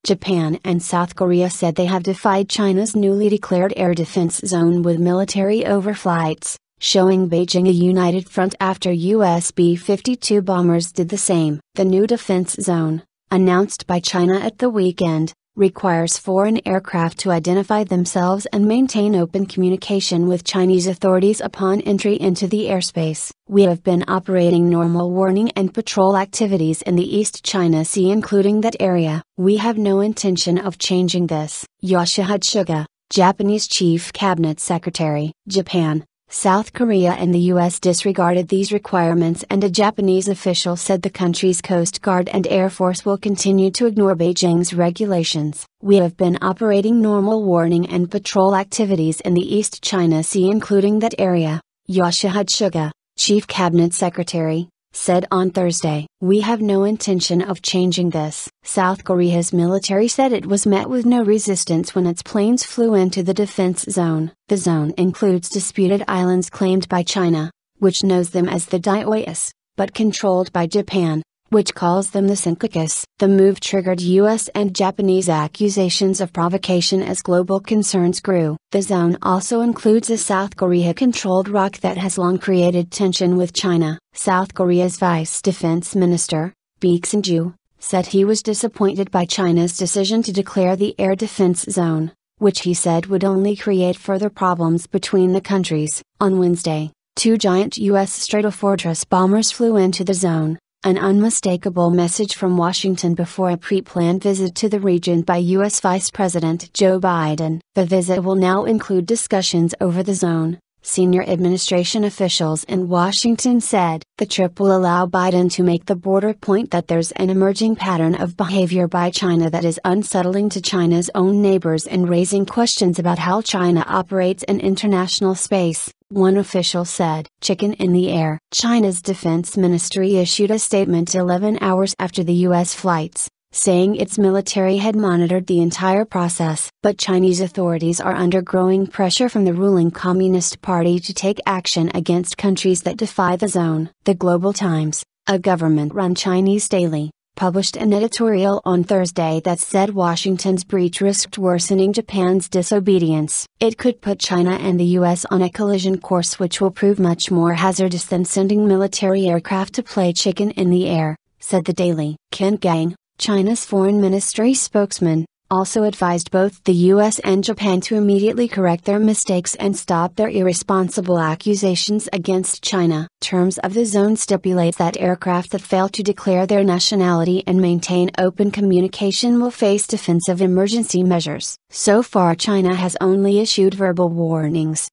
Japan and South Korea said they have defied China's newly declared air defense zone with military overflights, showing Beijing a united front after US B-52 bombers did the same. The new defense zone, announced by China at the weekend, requires foreign aircraft to identify themselves and maintain open communication with Chinese authorities upon entry into the airspace. We have been operating normal warning and patrol activities in the East China Sea, including that area. We have no intention of changing this. Yoshihide Suga, Japanese Chief Cabinet Secretary. Japan, South Korea and the US disregarded these requirements, and a Japanese official said the country's Coast Guard and Air Force will continue to ignore Beijing's regulations. We have been operating normal warning and patrol activities in the East China Sea, including that area, Yoshihide Suga, Chief Cabinet Secretary, said on Thursday. We have no intention of changing this. South Korea's military said it was met with no resistance when its planes flew into the defense zone. The zone includes disputed islands claimed by China, which knows them as the Diaoyas, but controlled by Japan, which calls them the Senkakus. The move triggered US and Japanese accusations of provocation as global concerns grew. The zone also includes a South Korea-controlled rock that has long created tension with China. South Korea's Vice Defense Minister, Baek Sung-ju, said he was disappointed by China's decision to declare the air defense zone, which he said would only create further problems between the countries. On Wednesday, two giant US Stratofortress bombers flew into the zone, an unmistakable message from Washington before a pre-planned visit to the region by U.S. Vice President Joe Biden. The visit will now include discussions over the zone, senior administration officials in Washington said. The trip will allow Biden to make the border point that there's an emerging pattern of behavior by China that is unsettling to China's own neighbors and raising questions about how China operates in international space, one official said. Chicken in the air. China's defense ministry issued a statement 11 hours after the U.S. flights, saying its military had monitored the entire process. But Chinese authorities are under growing pressure from the ruling Communist Party to take action against countries that defy the zone. The Global Times, a government-run Chinese daily, published an editorial on Thursday that said Washington's breach risked worsening Japan's disobedience. It could put China and the US on a collision course which will prove much more hazardous than sending military aircraft to play chicken in the air, said the daily. Ken Gang, China's foreign ministry spokesman, also advised both the US and Japan to immediately correct their mistakes and stop their irresponsible accusations against China. Terms of the zone stipulates that aircraft that fail to declare their nationality and maintain open communication will face defensive emergency measures. So far, China has only issued verbal warnings.